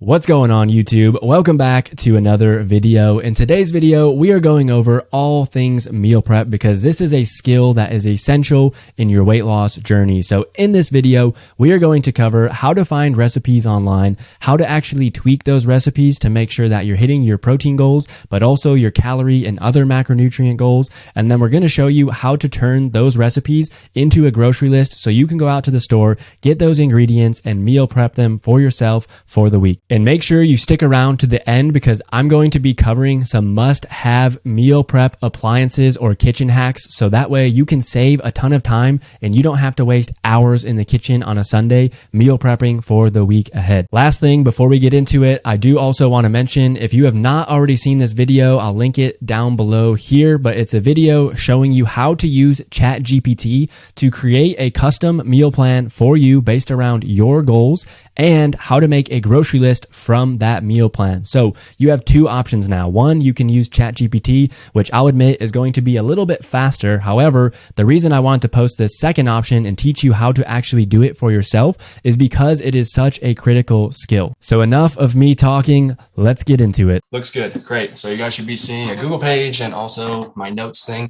What's going on YouTube? Welcome back to another video. In today's video, we are going over all things meal prep because this is a skill that is essential in your weight loss journey. So in this video, we are going to cover how to find recipes online, how to actually tweak those recipes to make sure that you're hitting your protein goals, but also your calorie and other macronutrient goals. And then we're going to show you how to turn those recipes into a grocery list so you can go out to the store, get those ingredients and meal prep them for yourself for the week. And make sure you stick around to the end because I'm going to be covering some must-have meal prep appliances or kitchen hacks so that way you can save a ton of time and you don't have to waste hours in the kitchen on a Sunday meal prepping for the week ahead. Last thing before we get into it, I do also want to mention if you have not already seen this video, I'll link it down below here, but it's a video showing you how to use Chat GPT to create a custom meal plan for you based around your goals and how to make a grocery list from that meal plan. So you have two options now. One, you can use Chat GPT, which I'll admit is going to be a little bit faster. However, the reason I want to post this second option and teach you how to actually do it for yourself is because it is such a critical skill. So enough of me talking, let's get into it. Looks good. Great. So you guys should be seeing a Google page and also my notes thing.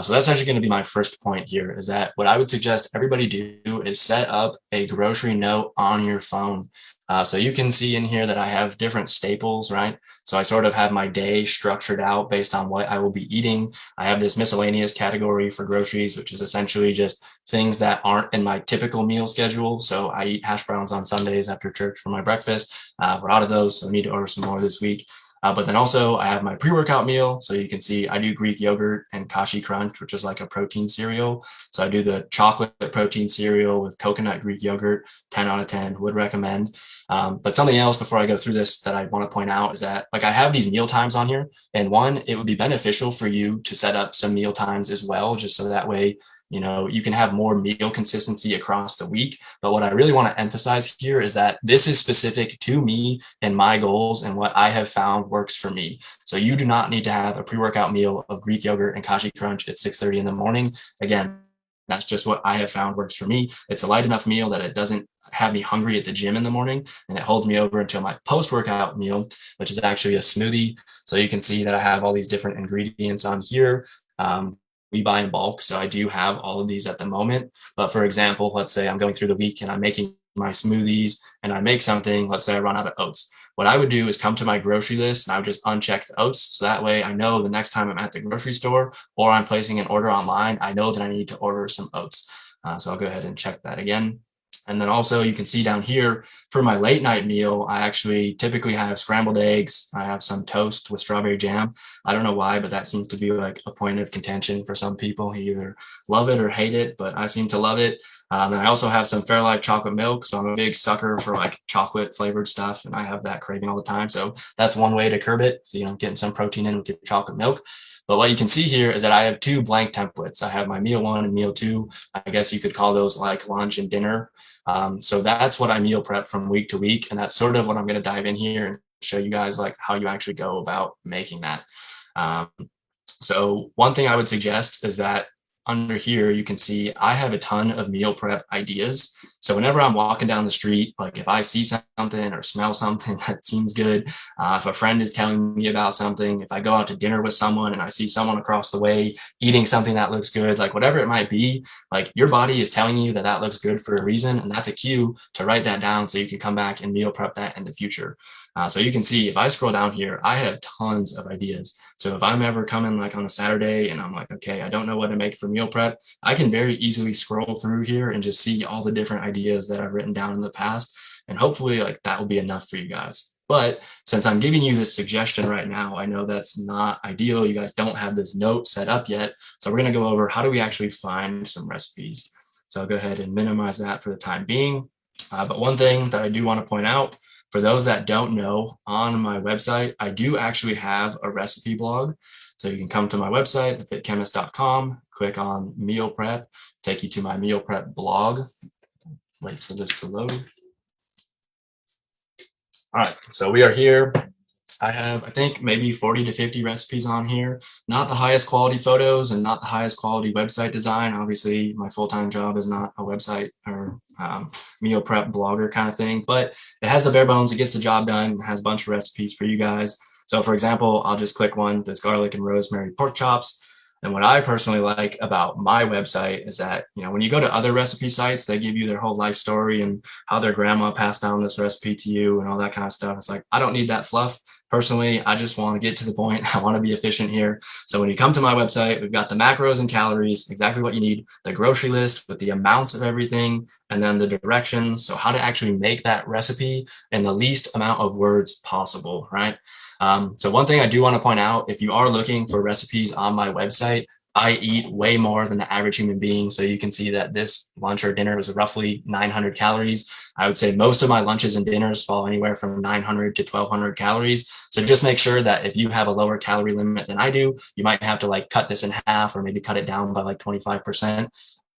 So that's actually going to be my first point here is that what I would suggest everybody do is set up a grocery note on your phone. So you can see in here that I have different staples, right? So I sort of have my day structured out based on what I will be eating. I have this miscellaneous category for groceries, which is essentially just things that aren't in my typical meal schedule. So I eat hash browns on Sundays after church for my breakfast. We're out of those, so I need to order some more this week. But then also I have my pre-workout meal. So you can see I do Greek yogurt and Kashi Crunch, which is like a protein cereal. So I do the chocolate protein cereal with coconut Greek yogurt, 10 out of 10, would recommend. But something else before I go through this that I want to point out is that like I have these meal times on here, and one, it would be beneficial for you to set up some meal times as well, just so that way you can have more meal consistency across the week. But what I really want to emphasize here is that this is specific to me and my goals and what I have found works for me. So you do not need to have a pre-workout meal of Greek yogurt and Kashi Crunch at 6:30 in the morning. Again, that's just what I have found works for me. It's a light enough meal that it doesn't have me hungry at the gym in the morning, and it holds me over until my post-workout meal, which is actually a smoothie. So you can see that I have all these different ingredients on here. We buy in bulk, so I do have all of these at the moment. But for example, let's say I'm going through the week and I'm making my smoothies and I make something, let's say I run out of oats. What I would do is come to my grocery list and I would just uncheck the oats. So that way I know the next time I'm at the grocery store or I'm placing an order online, I know that I need to order some oats. So I'll go ahead and check that again. And then also you can see down here for my late night meal, I actually typically have scrambled eggs. I have some toast with strawberry jam. I don't know why, but that seems to be like a point of contention for some people. You either love it or hate it, but I seem to love it. And I also have some Fairlife chocolate milk. So I'm a big sucker for like chocolate flavored stuff, and I have that craving all the time. So that's one way to curb it. So, getting some protein in with your chocolate milk. But what you can see here is that I have two blank templates. I have my meal one and meal two. I guess you could call those like lunch and dinner. So that's what I meal prep from week to week. And that's sort of what I'm going to dive in here and show you guys like how you actually go about making that. So one thing I would suggest is that under here, you can see I have a ton of meal prep ideas. So whenever I'm walking down the street, like if I see something or smell something that seems good, if a friend is telling me about something, if I go out to dinner with someone and I see someone across the way eating something that looks good, like whatever it might be, like your body is telling you that that looks good for a reason. And that's a cue to write that down so you can come back and meal prep that in the future. So you can see if I scroll down here, I have tons of ideas. So if I'm ever coming like on a Saturday and I'm like, okay, I don't know what to make for meal prep, I can very easily scroll through here and just see all the different ideas that I've written down in the past. And hopefully like that will be enough for you guys. But since I'm giving you this suggestion right now, I know that's not ideal. You guys don't have this note set up yet. So we're going to go over how do we actually find some recipes. So I'll go ahead and minimize that for the time being. But one thing that I do want to point out, for those that don't know, on my website, I do actually have a recipe blog. So you can come to my website, thefitchemist.com, click on meal prep, take you to my meal prep blog. Wait for this to load. All right, so we are here. I have, I think, maybe 40 to 50 recipes on here. Not the highest quality photos and not the highest quality website design. Obviously, my full-time job is not a website or meal prep blogger kind of thing, but it has the bare bones. It gets the job done. It has a bunch of recipes for you guys. So for example, I'll just click one, this garlic and rosemary pork chops. And what I personally like about my website is that, you know, when you go to other recipe sites, they give you their whole life story and how their grandma passed down this recipe to you and all that kind of stuff. It's like, I don't need that fluff. Personally, I just want to get to the point. I want to be efficient here. So when you come to my website, we've got the macros and calories, exactly what you need, the grocery list with the amounts of everything, and then the directions. So how to actually make that recipe in the least amount of words possible, right? So one thing I do want to point out, if you are looking for recipes on my website, I eat way more than the average human being. So you can see that this lunch or dinner is roughly 900 calories. I would say most of my lunches and dinners fall anywhere from 900 to 1200 calories. So just make sure that if you have a lower calorie limit than I do, you might have to like cut this in half or maybe cut it down by like 25%.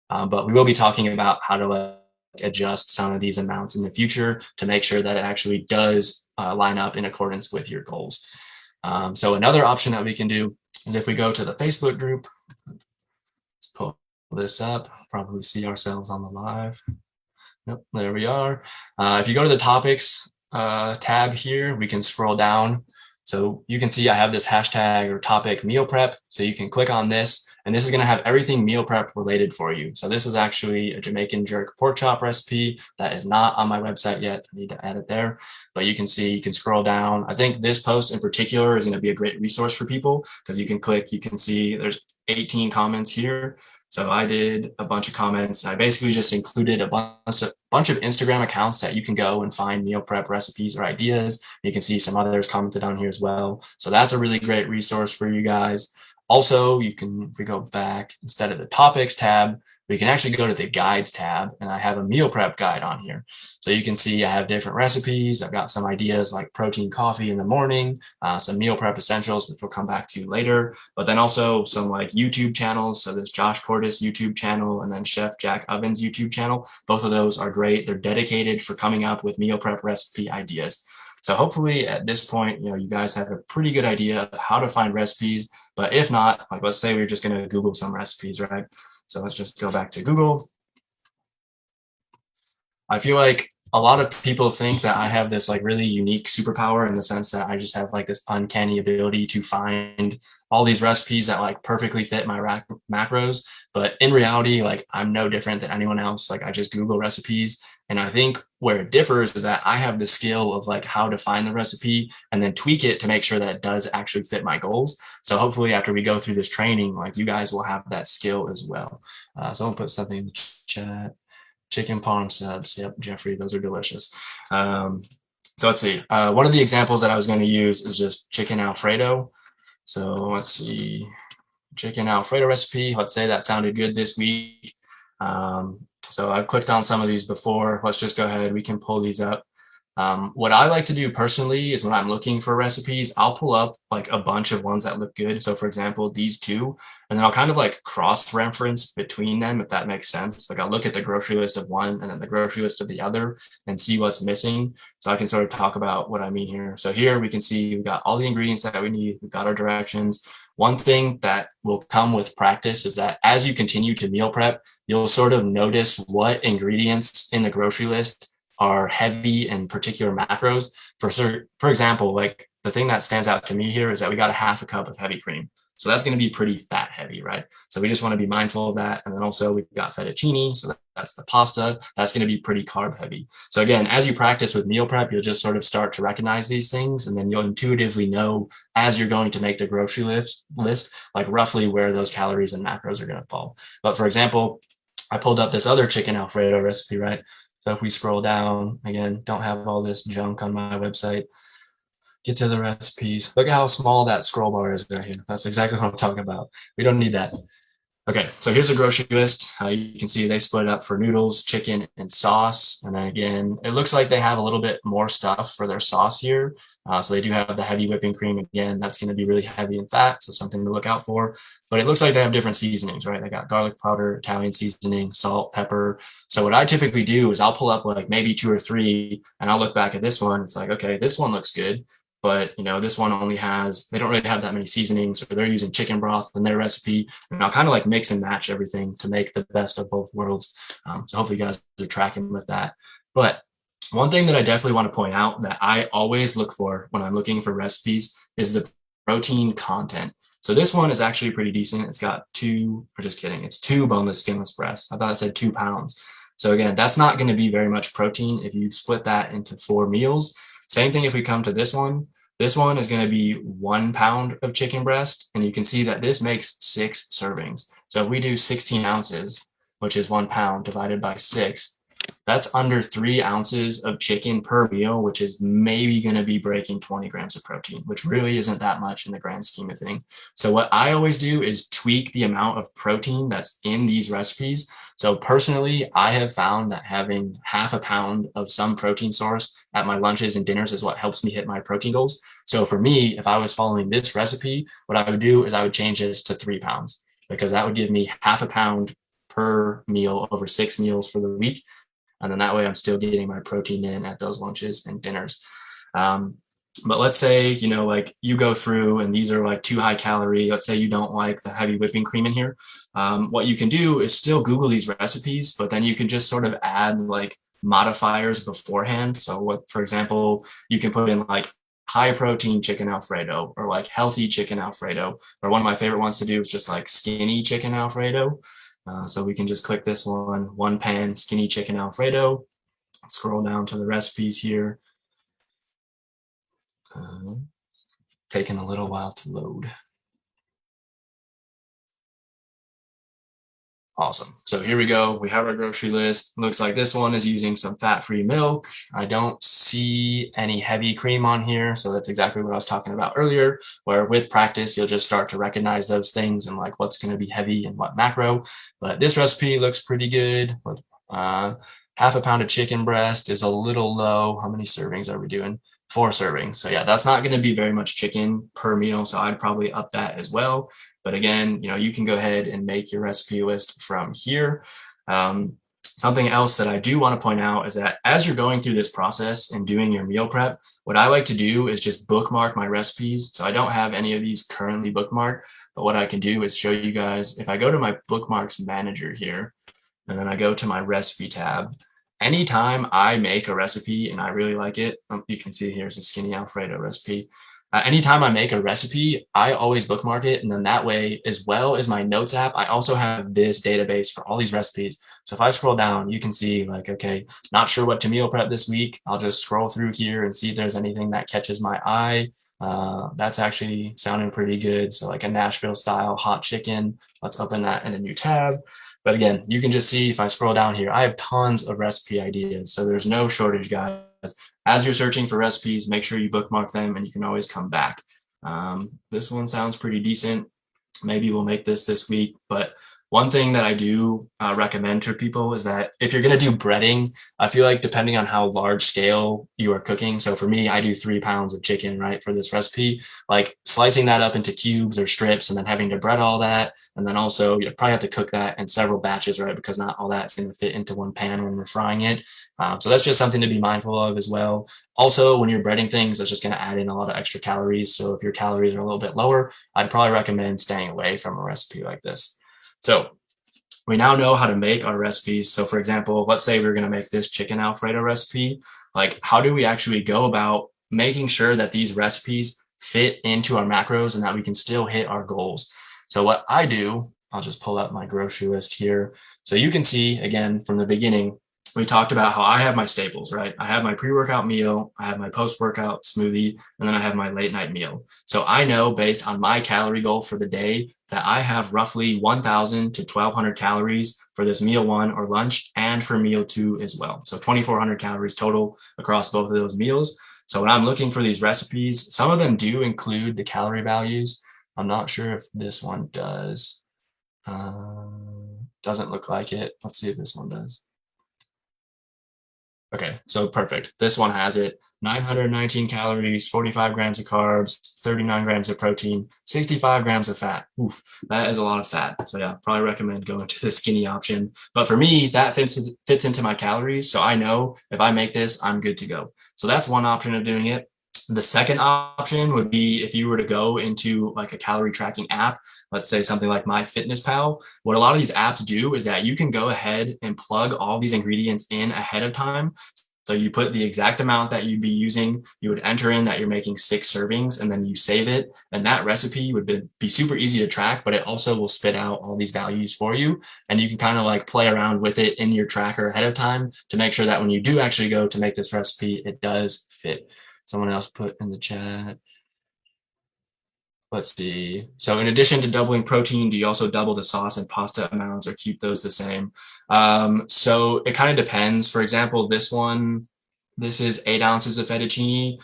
But we will be talking about how to adjust some of these amounts in the future to make sure that it actually does line up in accordance with your goals. So another option that we can do is if we go to the Facebook group, let's pull this up, probably see ourselves on the live. Yep, there we are. If you go to the topics tab here, we can scroll down. So you can see I have this hashtag or topic meal prep. So you can click on this and this is going to have everything meal prep related for you. So this is actually a Jamaican jerk pork chop recipe that is not on my website yet. I need to add it there, but you can see, you can scroll down. I think this post in particular is going to be a great resource for people because you can click, you can see there's 18 comments here. So I did a bunch of comments. I basically just included a bunch of Instagram accounts that you can go and find meal prep recipes or ideas. You can see some others commented on here as well. So that's a really great resource for you guys. Also, you can, if we go back, instead of the topics tab, we can actually go to the guides tab and I have a meal prep guide on here. So you can see I have different recipes. I've got some ideas like protein coffee in the morning, some meal prep essentials, which we'll come back to later, but then also some like YouTube channels. So this Josh Cordes YouTube channel and then Chef Jack Ovens YouTube channel. Both of those are great. They're dedicated for coming up with meal prep recipe ideas. So hopefully at this point, you know, you guys have a pretty good idea of how to find recipes, but if not, like let's say we're just going to Google some recipes, right? So let's just go back to Google. I feel like a lot of people think that I have this like really unique superpower in the sense that I just have like this uncanny ability to find all these recipes that like perfectly fit my macros. But in reality, like I'm no different than anyone else. Like I just Google recipes. And I think where it differs is that I have the skill of like how to find the recipe and then tweak it to make sure that it does actually fit my goals. So hopefully after we go through this training, like you guys will have that skill as well. So I'll put something in the chat. Chicken parm subs. Yep, Jeffrey, those are delicious. So let's see. One of the examples that I was going to use is just chicken Alfredo. So let's see. Chicken Alfredo recipe. Let's say that sounded good this week. So I've clicked on some of these before. Let's just go ahead. We can pull these up. What I like to do personally is when I'm looking for recipes, I'll pull up like a bunch of ones that look good. So for example, these two, and then I'll kind of like cross-reference between them, if that makes sense. Like I'll look at the grocery list of one and then the grocery list of the other and see what's missing. So I can sort of talk about what I mean here. So here we can see we've got all the ingredients that we need. We've got our directions. One thing that will come with practice is that as you continue to meal prep, you'll sort of notice what ingredients in the grocery list are heavy in particular macros. For example, like the thing that stands out to me here is that we got a half a cup of heavy cream. So that's going to be pretty fat heavy, right? So we just want to be mindful of that. And then also we've got fettuccine. So that's the pasta. That's going to be pretty carb heavy. So again, as you practice with meal prep, you'll just sort of start to recognize these things. And then you'll intuitively know as you're going to make the grocery list, like roughly where those calories and macros are going to fall. But for example, I pulled up this other chicken Alfredo recipe, right? So if we scroll down, again, don't have all this junk on my website. Get to the recipes. Look at how small that scroll bar is right here. That's exactly what I'm talking about. We don't need that. Okay, so here's a grocery list. You can see they split it up for noodles, chicken, and sauce. And then again, it looks like they have a little bit more stuff for their sauce here. So they do have the heavy whipping cream. Again, that's going to be really heavy in fat, so something to look out for. But it looks like they have different seasonings, right? They got garlic powder, Italian seasoning, salt, pepper. So what I typically do is I'll pull up like maybe 2 or 3, and I'll look back at this one. It's like, okay, this one looks good. but this one only they don't really have that many seasonings, or they're using chicken broth in their recipe. And I'll kind of like mix and match everything to make the best of both worlds. So hopefully you guys are tracking with that. But one thing that I definitely want to point out that I always look for when I'm looking for recipes is the protein content. So this one is actually pretty decent. It's got it's 2 boneless, skinless breasts. I thought it said 2 pounds. So again, that's not going to be very much protein if you split that into 4 meals. Same thing if we come to this one. This one is going to be 1 pound of chicken breast, and you can see that this makes 6 servings. So if we do 16 ounces, which is 1 pound divided by 6, that's under 3 ounces of chicken per meal, which is maybe going to be breaking 20 grams of protein, which really isn't that much in the grand scheme of things. So what I always do is tweak the amount of protein that's in these recipes. So personally, I have found that having half a pound of some protein source at my lunches and dinners is what helps me hit my protein goals. So for me, if I was following this recipe, what I would do is I would change this to 3 pounds, because that would give me half a pound per meal over 6 meals for the week. And then that way I'm still getting my protein in at those lunches and dinners. But let's say, like you go through and these are like too high calorie. Let's say you don't like the heavy whipping cream in here. What you can do is still Google these recipes, but then you can just sort of add like modifiers beforehand. So for example, you can put in like high protein chicken Alfredo, or like healthy chicken Alfredo, or one of my favorite ones to do is just like skinny chicken Alfredo. So we can just click this one, 1 pan skinny chicken Alfredo, scroll down to the recipes here. Taking a little while to load. Awesome. So here we go. We have our grocery list. Looks like this one is using some fat-free milk. I don't see any heavy cream on here. So that's exactly what I was talking about earlier, where with practice, you'll just start to recognize those things and like what's going to be heavy and what macro. But this recipe looks pretty good. Half a pound of chicken breast is a little low. How many servings are we doing? 4 servings. So yeah, that's not going to be very much chicken per meal. So I'd probably up that as well. But again, you can go ahead and make your recipe list from here. Something else that I do want to point out is that as you're going through this process and doing your meal prep, what I like to do is just bookmark my recipes. So I don't have any of these currently bookmarked, but what I can do is show you guys, if I go to my bookmarks manager here, and then I go to my recipe tab, anytime I make a recipe and I really like it, you can see here's a skinny Alfredo recipe. Anytime I make a recipe, I always bookmark it. And then that way, as well as my notes app, I also have this database for all these recipes. So if I scroll down, you can see like, okay, not sure what to meal prep this week. I'll just scroll through here and see if there's anything that catches my eye. That's actually sounding pretty good. So like a Nashville style hot chicken. Let's open that in a new tab. But again, you can just see if I scroll down here, I have tons of recipe ideas. So there's no shortage, guys. As you're searching for recipes, make sure you bookmark them and you can always come back. This one sounds pretty decent. Maybe we'll make this week. But one thing that I do recommend to people is that if you're going to do breading, I feel like depending on how large scale you are cooking. So for me, I do 3 pounds of chicken, right, for this recipe, like slicing that up into cubes or strips and then having to bread all that. And then also you probably have to cook that in several batches, right, because not all that's going to fit into one pan when we're frying it. So that's just something to be mindful of as well. Also, when you're breading things, that's just going to add in a lot of extra calories. So if your calories are a little bit lower, I'd probably recommend staying away from a recipe like this. So we now know how to make our recipes. So for example, let's say we're going to make this chicken Alfredo recipe. Like, how do we actually go about making sure that these recipes fit into our macros and that we can still hit our goals? So what I do, I'll just pull up my grocery list here. So you can see, again, from the beginning, we talked about how I have my staples, right? I have my pre-workout meal, I have my post-workout smoothie, and then I have my late night meal. So I know based on my calorie goal for the day that I have roughly 1,000 to 1,200 calories for this meal 1 or lunch, and for meal 2 as well. So 2,400 calories total across both of those meals. So when I'm looking for these recipes, some of them do include the calorie values. I'm not sure if this one does. Doesn't look like it. Let's see if this one does. Okay, so perfect. This one has it. 919 calories, 45 grams of carbs, 39 grams of protein, 65 grams of fat. Oof, that is a lot of fat. So yeah, probably recommend going to the skinny option. But for me, that fits into my calories. So I know if I make this, I'm good to go. So that's one option of doing it. The second option would be if you were to go into like a calorie tracking app, let's say something like MyFitnessPal. What a lot of these apps do is that you can go ahead and plug all these ingredients in ahead of time. So you put the exact amount that you'd be using, you would enter in that you're making 6 servings, and then you save it. And that recipe would be super easy to track, but it also will spit out all these values for you. And you can kind of like play around with it in your tracker ahead of time to make sure that when you do actually go to make this recipe, it does fit. Someone else put in the chat. Let's see. So in addition to doubling protein, do you also double the sauce and pasta amounts or keep those the same? So it kind of depends. For example, this is 8 ounces of fettuccine.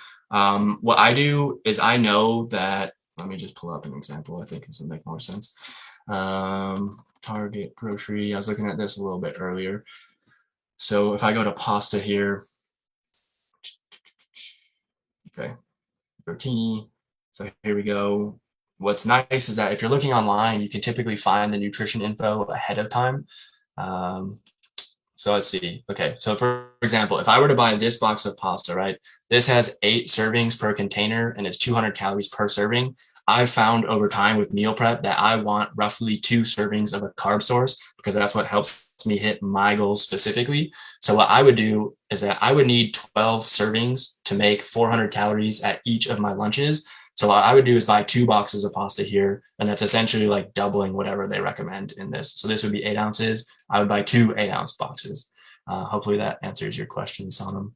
What I do is I know that, let me just pull up an example. I think this will make more sense. Target grocery. I was looking at this a little bit earlier. So if I go to pasta here, okay, rotini. So here we go. What's nice is that if you're looking online, you can typically find the nutrition info ahead of time. So let's see. Okay, so for example, if I were to buy this box of pasta, right, this has 8 servings per container and it's 200 calories per serving. I've found over time with meal prep that I want roughly 2 servings of a carb source because that's what helps me hit my goals specifically. So what I would do is that I would need 12 servings to make 400 calories at each of my lunches. So what I would do is buy 2 boxes of pasta here, and that's essentially like doubling whatever they recommend in this. So this would be 8 ounces. I would buy 2 8-ounce boxes. Hopefully that answers your question, Sonam.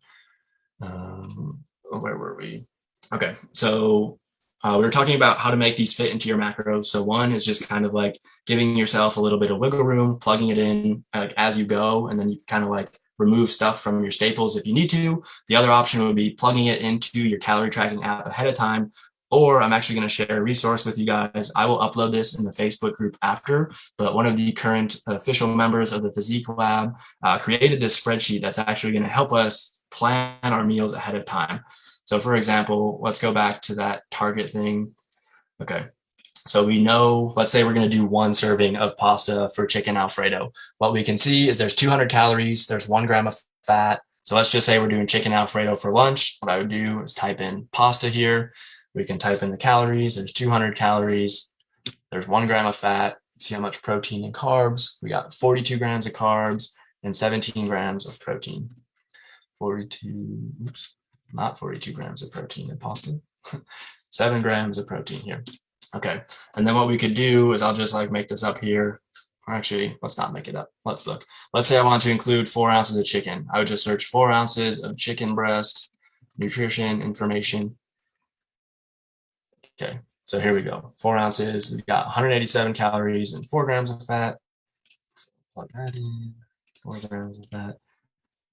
Where were we? Okay, so we were talking about how to make these fit into your macros. So one is just kind of like giving yourself a little bit of wiggle room, plugging it in like as you go, and then you can kind of like remove stuff from your staples if you need to. The other option would be plugging it into your calorie tracking app ahead of time. Or I'm actually going to share a resource with you guys. I will upload this in the Facebook group after, but one of the current official members of the Physique Lab created this spreadsheet that's actually going to help us plan our meals ahead of time. So for example, let's go back to that target thing. Okay. So we know, let's say we're going to do 1 serving of pasta for chicken Alfredo. What we can see is there's 200 calories, there's 1 gram of fat. So let's just say we're doing chicken Alfredo for lunch. What I would do is type in pasta here. We can type in the calories. There's 200 calories. There's 1 gram of fat. See how much protein and carbs. We got 42 grams of carbs and 17 grams of protein. 42, oops, not 42 grams of protein in pasta. 7 grams of protein here. Okay, and then what we could do is I'll just like make this up here. Or actually, let's not make it up. Let's look. Let's say I want to include 4 ounces of chicken. I would just search 4 ounces of chicken breast, nutrition information. Okay, so here we go. 4 ounces. We've got 187 calories and 4 grams of fat. Plug that in. 4 grams of fat.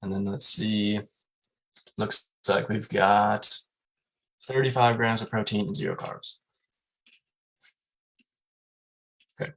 And then let's see. Looks like we've got 35 grams of protein and 0 carbs. Okay.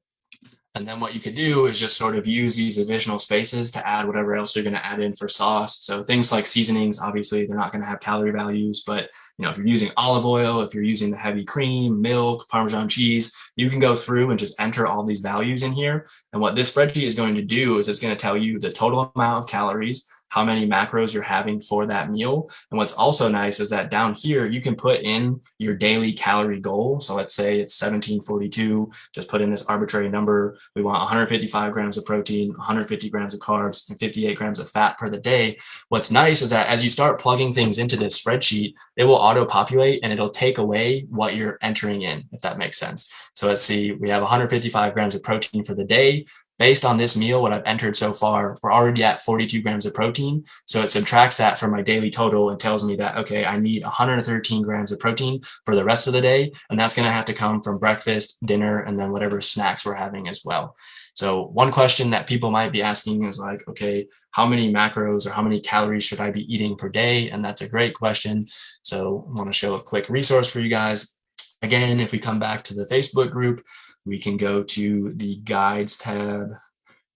And then what you could do is just sort of use these additional spaces to add whatever else you're going to add in for sauce. So things like seasonings, obviously, they're not going to have calorie values, but if you're using olive oil, if you're using the heavy cream, milk, Parmesan cheese, you can go through and just enter all these values in here. And what this spreadsheet is going to do is it's going to tell you the total amount of calories, how many macros you're having for that meal. And what's also nice is that down here, you can put in your daily calorie goal. So let's say it's 1742, just put in this arbitrary number. We want 155 grams of protein, 150 grams of carbs, and 58 grams of fat per the day. What's nice is that as you start plugging things into this spreadsheet, it will auto-populate and it'll take away what you're entering in, if that makes sense. So let's see, we have 155 grams of protein for the day. Based on this meal, what I've entered so far, we're already at 42 grams of protein. So it subtracts that from my daily total and tells me that, okay, I need 113 grams of protein for the rest of the day. And that's going to have to come from breakfast, dinner, and then whatever snacks we're having as well. So one question that people might be asking is like, okay, how many macros or how many calories should I be eating per day? And that's a great question. So I want to show a quick resource for you guys. Again, if we come back to the Facebook group, we can go to the guides tab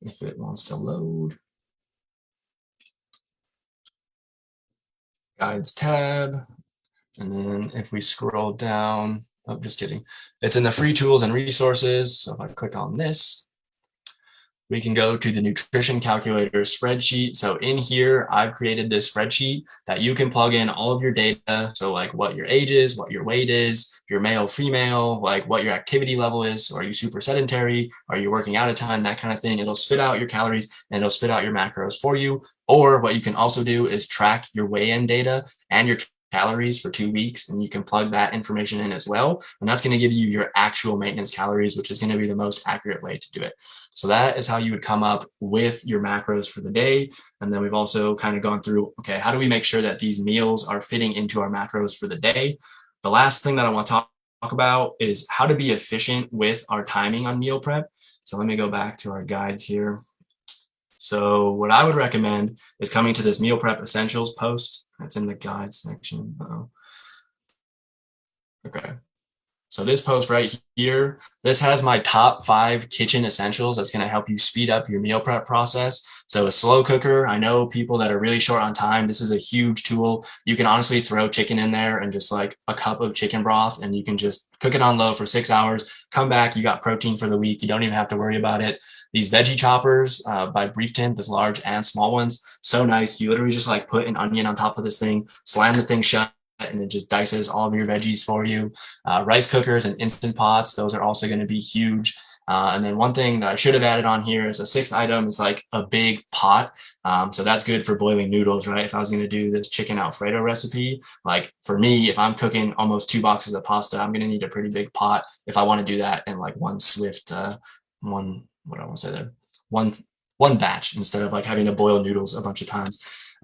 if it wants to load. Guides tab. And then if we scroll down, oh, just kidding. It's in the free tools and resources. So if I click on this, we can go to the nutrition calculator spreadsheet. So in here, I've created this spreadsheet that you can plug in all of your data. So like what your age is, what your weight is, if you're male, female, like what your activity level is. So are you super sedentary? Are you working out a ton? That kind of thing. It'll spit out your calories and it'll spit out your macros for you. Or what you can also do is track your weigh-in data and your calories for 2 weeks, and you can plug that information in as well. And that's going to give you your actual maintenance calories, which is going to be the most accurate way to do it. So that is how you would come up with your macros for the day. And then we've also kind of gone through, okay, how do we make sure that these meals are fitting into our macros for the day? The last thing that I want to talk about is how to be efficient with our timing on meal prep. So let me go back to our guides here. So what I would recommend is coming to this meal prep essentials post. That's in the guide section. Okay. So this post right here, this has my top 5 kitchen essentials that's going to help you speed up your meal prep process. So a slow cooker, I know people that are really short on time, this is a huge tool. You can honestly throw chicken in there and just like a cup of chicken broth, and you can just cook it on low for 6 hours, come back, you got protein for the week. You don't even have to worry about it. These veggie choppers by Briefton, there's large and small ones, so nice. You literally just like put an onion on top of this thing, slam the thing shut, and it just dices all of your veggies for you. Rice cookers and Instant Pots, those are also going to be huge. And then one thing that I should have added on here is a 6th item is like a big pot. So that's good for boiling noodles, right? If I was going to do this chicken Alfredo recipe, like for me, if I'm cooking almost 2 boxes of pasta, I'm going to need a pretty big pot if I want to do that in like one swift, one batch instead of like having to boil noodles a bunch of times.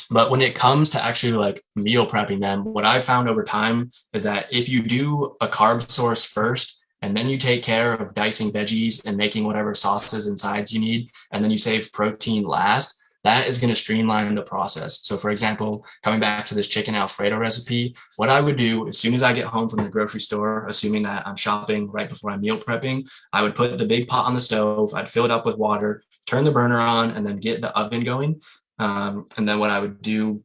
But when it comes to actually like meal prepping them, what I've found over time is that if you do a carb source first, and then you take care of dicing veggies and making whatever sauces and sides you need, and then you save protein last, that is going to streamline the process. So for example, coming back to this chicken Alfredo recipe, what I would do as soon as I get home from the grocery store, assuming that I'm shopping right before I'm meal prepping, I would put the big pot on the stove, I'd fill it up with water, turn the burner on, and then get the oven going. And then what I would do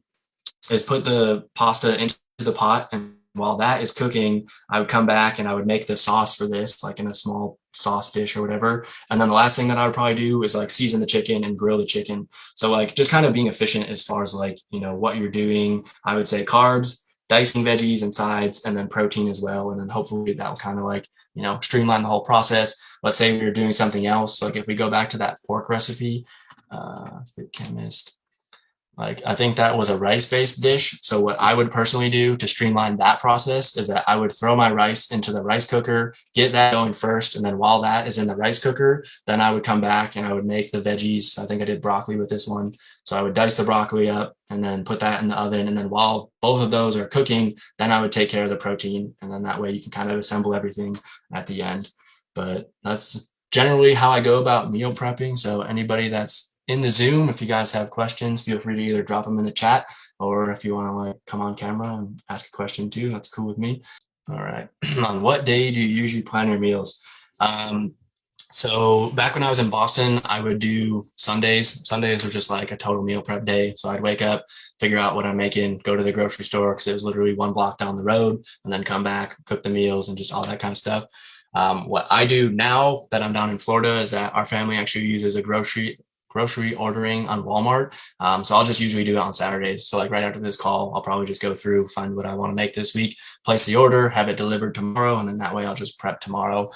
is put the pasta into the pot, and while that is cooking, I would come back and I would make the sauce for this, like in a small sauce dish or whatever. And then the last thing that I would probably do is like season the chicken and grill the chicken. So like just kind of being efficient as far as like, you know, what you're doing. I would say carbs, dicing veggies and sides, and then protein as well. And then hopefully that will kind of like, you know, streamline the whole process. Let's say we were doing something else. Like if we go back to that pork recipe, Fit Chemist, like I think that was a rice-based dish. So what I would personally do to streamline that process is that I would throw my rice into the rice cooker, get that going first, and then while that is in the rice cooker, then I would come back and I would make the veggies. I think I did broccoli with this one. So I would dice the broccoli up and then put that in the oven. And then while both of those are cooking, then I would take care of the protein. And then that way you can kind of assemble everything at the end. But that's generally how I go about meal prepping. So anybody that's in the Zoom, if you guys have questions, feel free to either drop them in the chat, or if you want to like come on camera and ask a question too, that's cool with me. All right. On what day do you usually plan your meals? So back when I was in Boston, I would do Sundays. Sundays were just like a total meal prep day. So I'd wake up, figure out what I'm making, go to the grocery store because it was literally 1 block down the road, and then come back, cook the meals and just all that kind of stuff. What I do now that I'm down in Florida is that our family actually uses a grocery ordering on Walmart. So I'll just usually do it on Saturdays. So like right after this call, I'll probably just go through, find what I want to make this week, place the order, have it delivered tomorrow. And then that way I'll just prep tomorrow.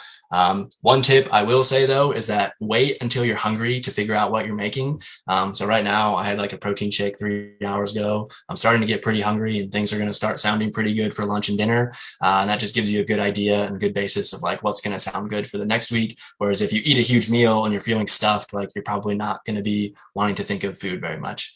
One tip I will say though, is that wait until you're hungry to figure out what you're making. So right now I had like a protein shake 3 hours ago. I'm starting to get pretty hungry and things are going to start sounding pretty good for lunch and dinner. And that just gives you a good idea and a good basis of like what's going to sound good for the next week. Whereas if you eat a huge meal and you're feeling stuffed, like you're probably not going to be wanting to think of food very much.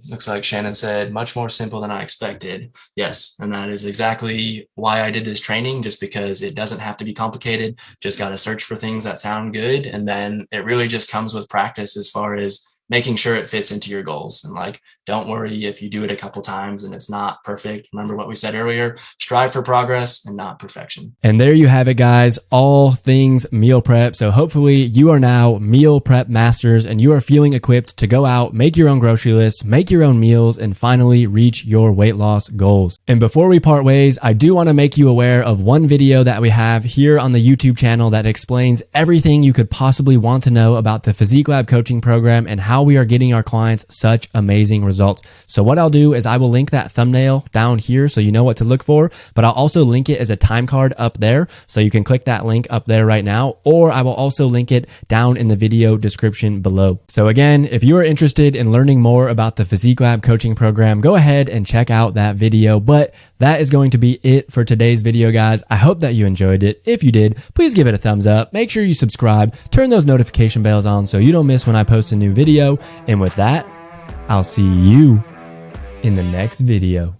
Looks like Shannon said, much more simple than I expected. Yes, and that is exactly why I did this training, just because it doesn't have to be complicated. Just got to search for things that sound good. And then it really just comes with practice as far as making sure it fits into your goals. And like, don't worry if you do it a couple times and it's not perfect. Remember what we said earlier, strive for progress and not perfection. And there you have it, guys, all things meal prep. So hopefully you are now meal prep masters and you are feeling equipped to go out, make your own grocery list, make your own meals, and finally reach your weight loss goals. And before we part ways, I do want to make you aware of one video that we have here on the YouTube channel that explains everything you could possibly want to know about the Physique Lab coaching program and how we are getting our clients such amazing results. So what I'll do is I will link that thumbnail down here so you know what to look for, but I'll also link it as a time card up there. So you can click that link up there right now, or I will also link it down in the video description below. So again, if you are interested in learning more about the Physique Lab coaching program, go ahead and check out that video. But that is going to be it for today's video, guys. I hope that you enjoyed it. If you did, please give it a thumbs up. Make sure you subscribe, turn those notification bells on so you don't miss when I post a new video. And with that, I'll see you in the next video.